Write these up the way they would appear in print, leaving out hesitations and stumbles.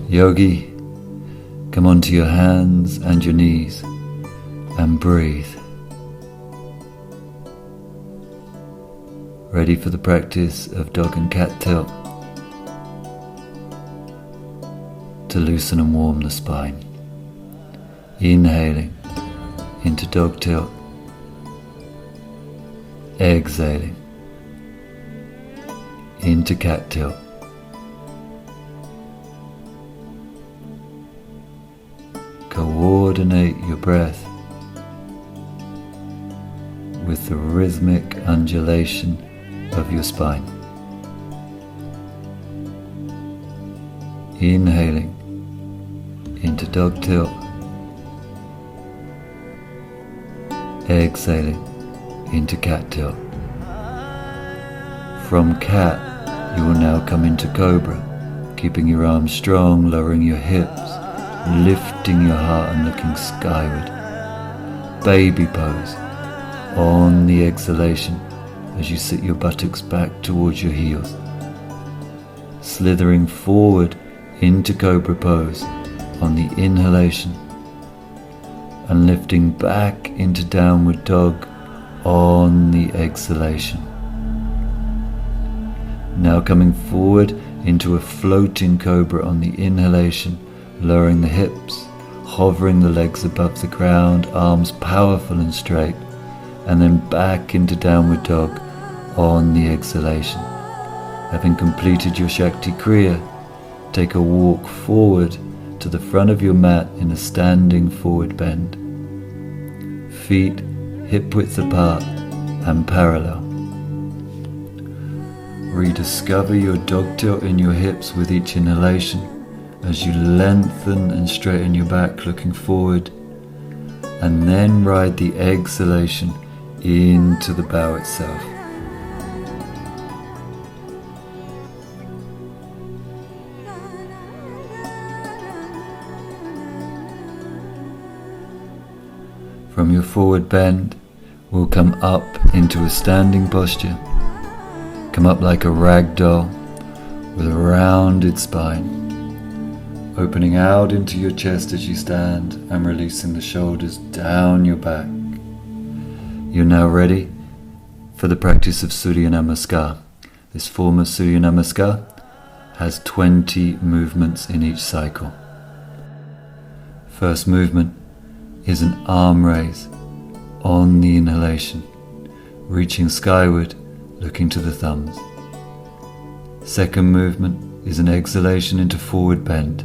Yogi, come onto your hands and your knees and breathe. Ready for the practice of dog and cat tilt to loosen and warm the spine. Inhaling into dog tilt, exhaling into cat tilt. Coordinate your breath with the rhythmic undulation of your spine. Inhaling into dog tilt, exhaling into cat tilt. From cat, you will now come into cobra, keeping your arms strong, lowering your hips, lifting your heart and looking skyward. Baby pose on the exhalation as you sit your buttocks back towards your heels. Slithering forward into cobra pose on the inhalation and lifting back into downward dog on the exhalation. Now coming forward into a floating cobra on the inhalation, lowering the hips, hovering the legs above the ground, arms powerful and straight, and then back into downward dog on the exhalation. Having completed your Shakti Kriya, take a walk forward to the front of your mat in a standing forward bend. Feet hip width apart and parallel. Rediscover your dog tilt in your hips with each inhalation as you lengthen and straighten your back looking forward, and then ride the exhalation into the bow itself. From your forward bend, we'll come up into a standing posture. Come up like a rag doll with a rounded spine, opening out into your chest as you stand and releasing the shoulders down your back. You're now ready for the practice of Surya namaskar. This form of Surya namaskar has 20 movements in each cycle. First movement is an arm raise on the inhalation, reaching skyward, looking to the thumbs. Second movement is an exhalation into forward bend.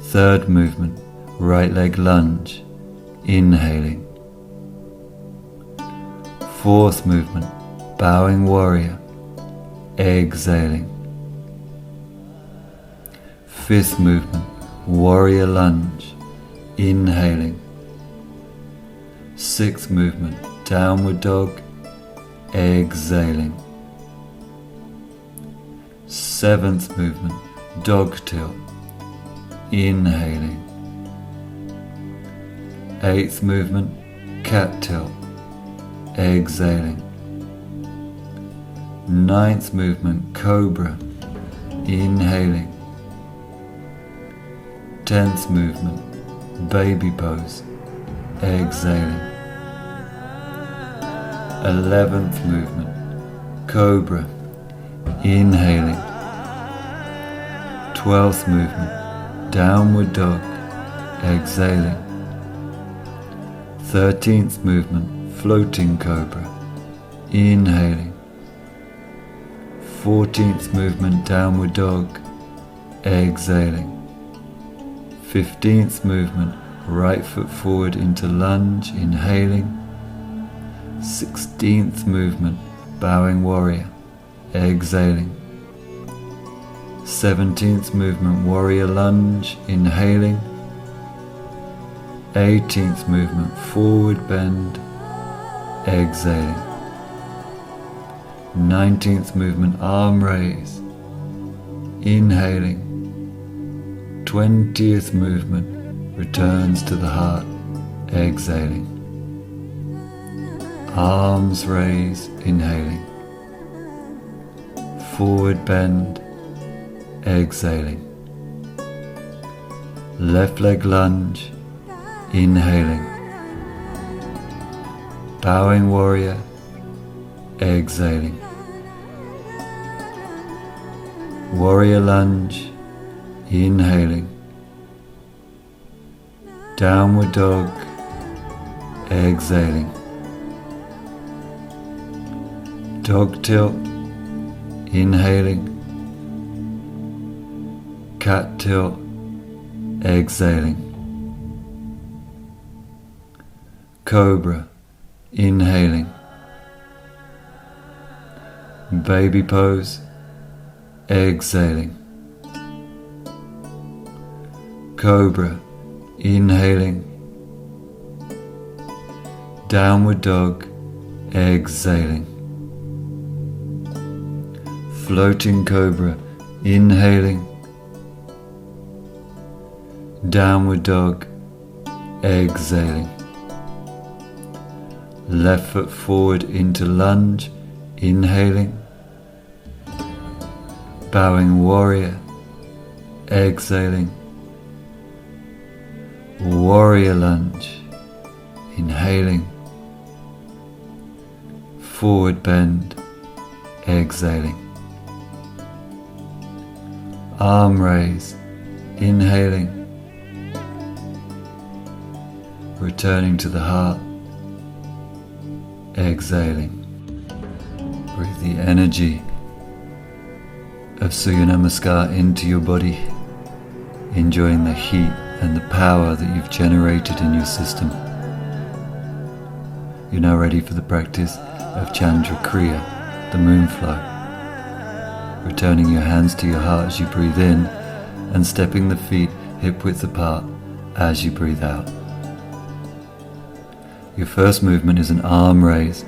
Third movement, right leg lunge, inhaling. Fourth movement, bowing warrior, exhaling. Fifth movement, warrior lunge, inhaling. Sixth movement, downward dog, exhaling. Seventh movement, dog tilt, inhaling. Eighth movement, cat tilt, exhaling. Ninth movement, cobra, inhaling. 10th movement, baby pose, exhaling. 11th movement, cobra, inhaling. 12th movement, downward dog, exhaling. 13th movement, floating cobra, inhaling. 14th movement, downward dog, exhaling. 15th movement, right foot forward into lunge, inhaling. 16th movement, bowing warrior, exhaling. 17th movement, warrior lunge, inhaling. 18th movement, forward bend, exhaling. 19th movement, arm raise, inhaling. 20th movement, returns to the heart, exhaling. Arms raise, inhaling. Forward bend, exhaling. Left leg lunge, inhaling. Bowing warrior, exhaling. Warrior lunge, inhaling. Downward dog, exhaling. Dog tilt, inhaling. Cat tilt, exhaling. Cobra, inhaling. Baby pose, exhaling. Cobra, inhaling. Downward dog, exhaling. Floating cobra, inhaling. Downward dog, exhaling. Left foot forward into lunge, inhaling. Bowing warrior, exhaling. Warrior lunge, inhaling. Forward bend, exhaling. Arm raise, inhaling. Returning to the heart, exhaling. Breathe the energy of Surya Namaskar into your body, enjoying the heat and the power that you've generated in your system. You're now ready for the practice of Chandra, crea, the moon flow. Returning your hands to your heart as you breathe in and stepping the feet hip width apart as you breathe out. Your first movement is an arm raise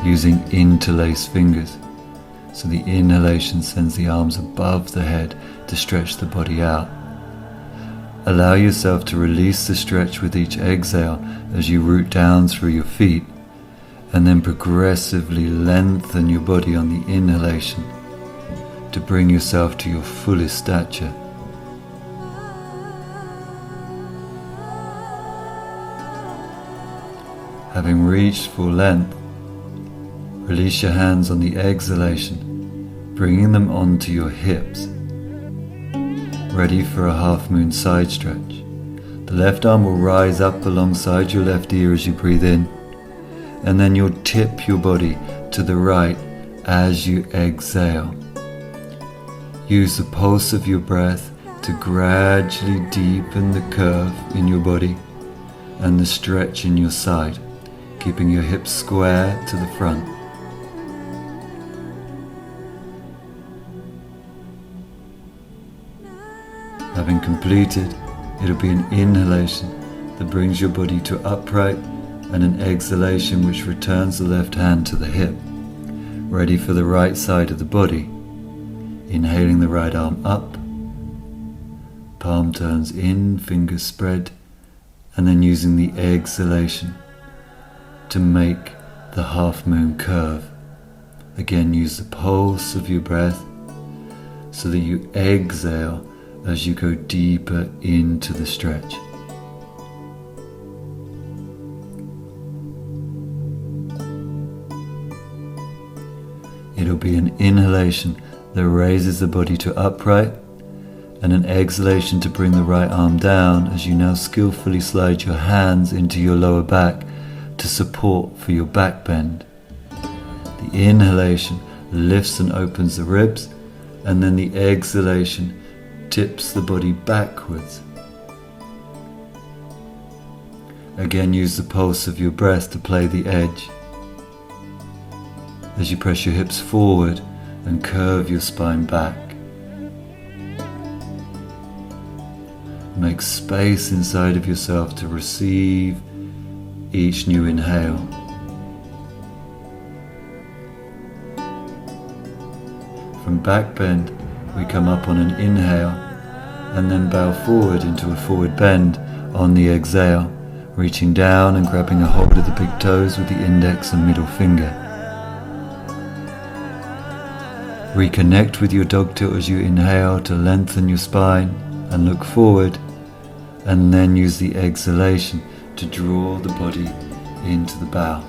using interlaced fingers. So the inhalation sends the arms above the head to stretch the body out. Allow yourself to release the stretch with each exhale as you root down through your feet, and then progressively lengthen your body on the inhalation to bring yourself to your fullest stature. Having reached full length, release your hands on the exhalation, bringing them onto your hips. Ready for a half moon side stretch. The left arm will rise up alongside your left ear as you breathe in, and then you'll tip your body to the right as you exhale. Use the pulse of your breath to gradually deepen the curve in your body and the stretch in your side, keeping your hips square to the front. Having completed, it'll be an inhalation that brings your body to upright and an exhalation which returns the left hand to the hip, ready for the right side of the body. Inhaling the right arm up, palm turns in, fingers spread, and then using the exhalation to make the half moon curve. Again, use the pulse of your breath so that you exhale as you go deeper into the stretch. It'll be an inhalation that raises the body to upright and an exhalation to bring the right arm down as you now skillfully slide your hands into your lower back to support for your back bend. The inhalation lifts and opens the ribs, and then the exhalation tips the body backwards. Again, use the pulse of your breath to play the edge as you press your hips forward and curve your spine back. Make space inside of yourself to receive each new inhale. From back bend, we come up on an inhale and then bow forward into a forward bend on the exhale, reaching down and grabbing a hold of the big toes with the index and middle finger. Reconnect with your dog tilt as you inhale to lengthen your spine and look forward, and then use the exhalation to draw the body into the bow.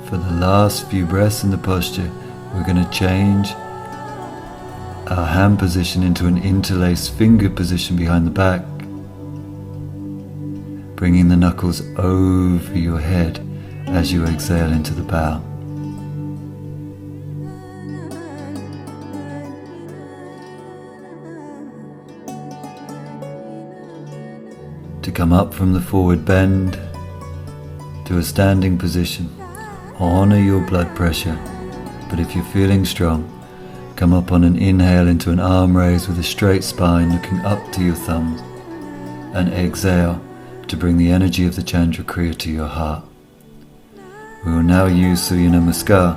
For the last few breaths in the posture, we're going to change our hand position into an interlaced finger position behind the back, bringing the knuckles over your head as you exhale into the bow. To come up from the forward bend to a standing position, honor your blood pressure, but if you're feeling strong, come up on an inhale into an arm raise with a straight spine looking up to your thumbs, and exhale to bring the energy of the Chandra crea to your heart. We will now use Surya namaskar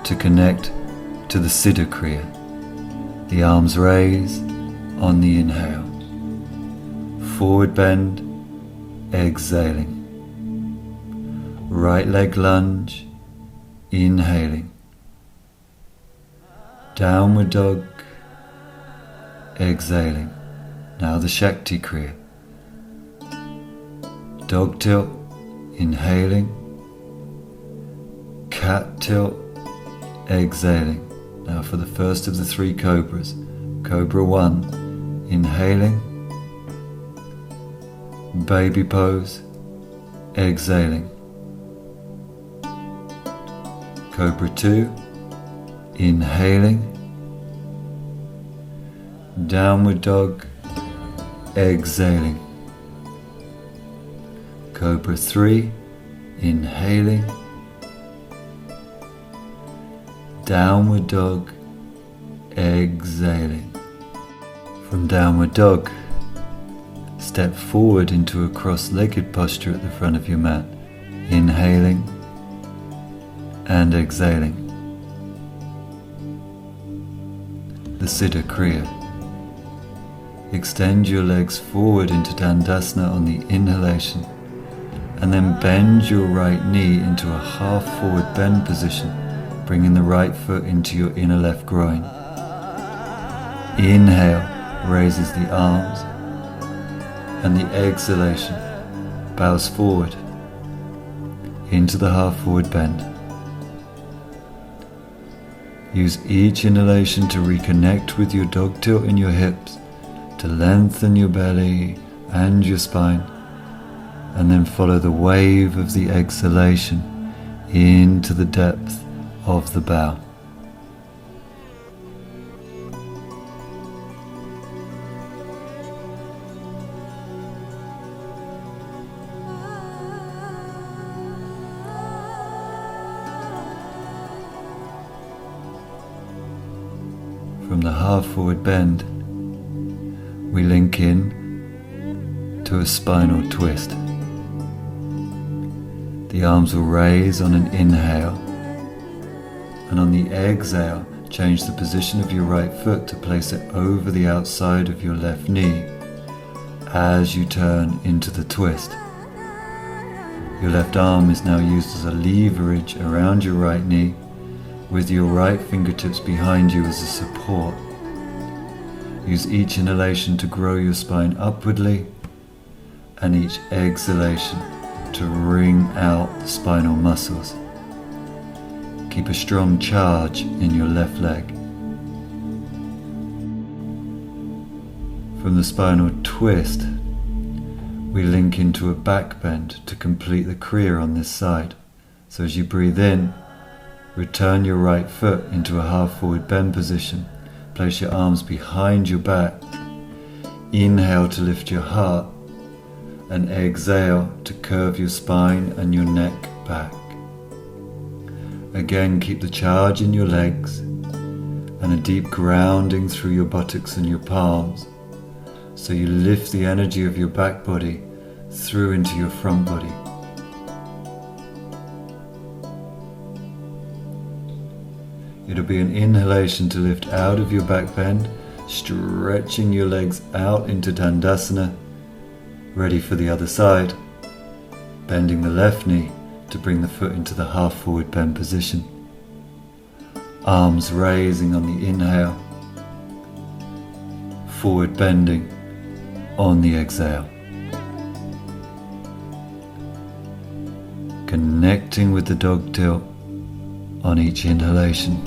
to connect to the crea. The arms raise on the inhale, forward bend, exhaling. Right leg lunge, inhaling. Downward dog, exhaling. Now the Shakti crea. Dog tilt, inhaling. Cat tilt, exhaling. Now for the first of the three cobras. Cobra 1, inhaling. Baby pose, exhaling. Cobra 2, inhaling. Downward dog, exhaling. Cobra 3, inhaling. Downward dog, exhaling. From downward dog, step forward into a cross-legged posture at the front of your mat, inhaling and exhaling. The Siddha Kriya. Extend your legs forward into Dandasana on the inhalation, and then bend your right knee into a half forward bend position, bringing the right foot into your inner left groin. Inhale raises the arms, and the exhalation bows forward into the half forward bend. Use each inhalation to reconnect with your dog tilt in your hips, to lengthen your belly and your spine, and then follow the wave of the exhalation into the depth of the bow. From the half forward bend, we link in to a spinal twist. The arms will raise on an inhale, and on the exhale, change the position of your right foot to place it over the outside of your left knee as you turn into the twist. Your left arm is now used as a leverage around your right knee, with your right fingertips behind you as a support. Use each inhalation to grow your spine upwardly, and each exhalation to wring out the spinal muscles. Keep a strong charge in your left leg. From the spinal twist, we link into a back bend to complete the kriya on this side. So as you breathe in, return your right foot into a half forward bend position. Place your arms behind your back. Inhale to lift your heart, and exhale to curve your spine and your neck back. Again, keep the charge in your legs and a deep grounding through your buttocks and your palms, so you lift the energy of your back body through into your front body. It'll be an inhalation to lift out of your back bend, stretching your legs out into Dandasana, ready for the other side. Bending the left knee to bring the foot into the half forward bend position. Arms raising on the inhale, forward bending on the exhale. Connecting with the dog tilt on each inhalation.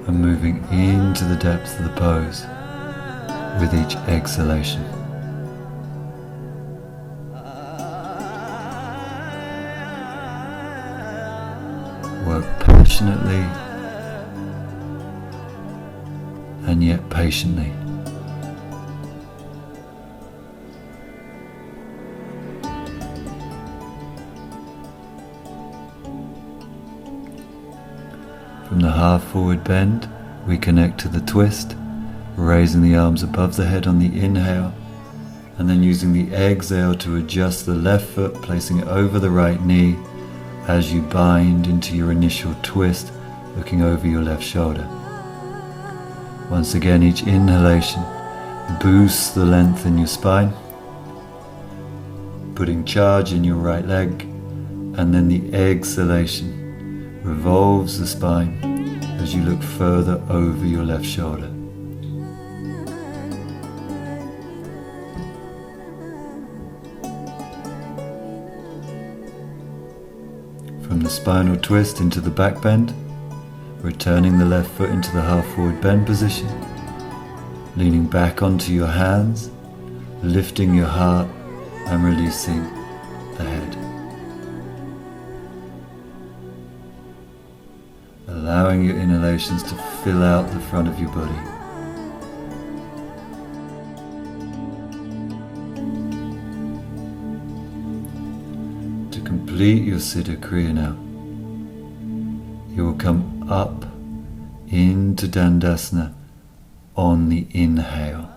And moving into the depths of the pose with each exhalation. Work passionately and yet patiently. From the half forward bend, we connect to the twist, raising the arms above the head on the inhale, and then using the exhale to adjust the left foot, placing it over the right knee as you bind into your initial twist, looking over your left shoulder. Once again, each inhalation boosts the length in your spine, putting charge in your right leg, and then the exhalation revolves the spine as you look further over your left shoulder. From the spinal twist into the back bend, returning the left foot into the half forward bend position, leaning back onto your hands, lifting your heart and releasing the head. Allowing your inhalations to fill out the front of your body. To complete your Siddha Kriya now, you will come up into Dandasana on the inhale,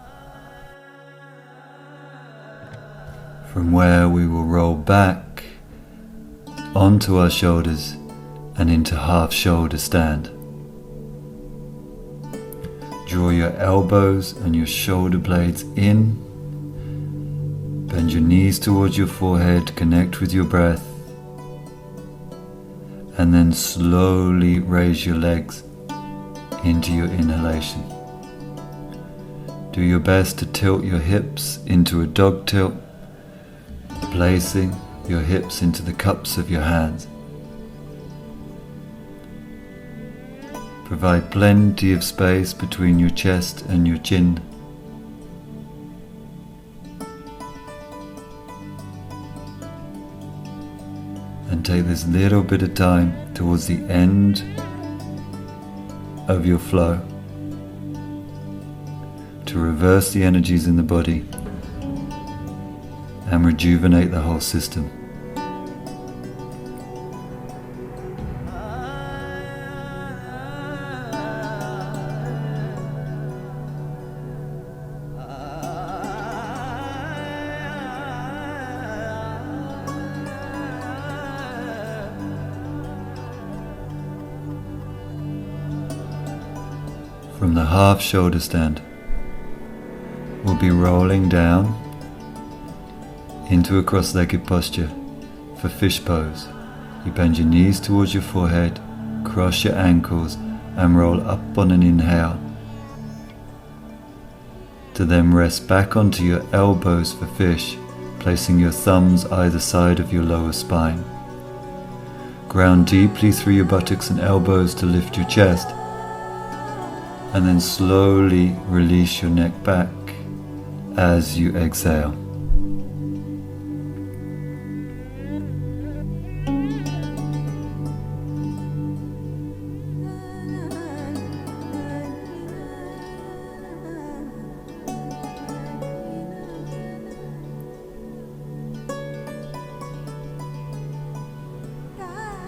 from where we will roll back onto our shoulders and into half shoulder stand. Draw your elbows and your shoulder blades in. Bend your knees towards your forehead, connect with your breath, and then slowly raise your legs into your inhalation. Do your best to tilt your hips into a dog tilt, placing your hips into the cups of your hands. Provide plenty of space between your chest and your chin. And take this little bit of time towards the end of your flow to reverse the energies in the body and rejuvenate the whole system. From the half shoulder stand, we'll be rolling down into a cross-legged posture for fish pose. You bend your knees towards your forehead, cross your ankles and roll up on an inhale, to then rest back onto your elbows for fish, placing your thumbs either side of your lower spine. Ground deeply through your buttocks and elbows to lift your chest, and then slowly release your neck back as you exhale.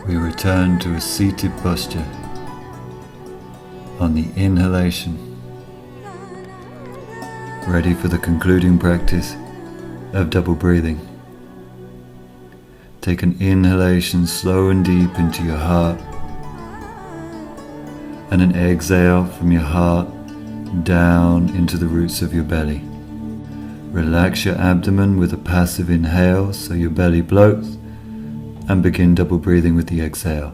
We return to a seated posture on the inhalation, ready for the concluding practice of double breathing. Take an inhalation slow and deep into your heart, and an exhale from your heart down into the roots of your belly. Relax your abdomen with a passive inhale so your belly bloats, and begin double breathing with the exhale.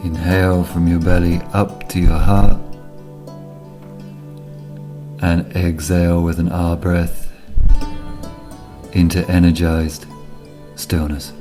Inhale from your belly up to your heart, and exhale with an R breath into energized stillness.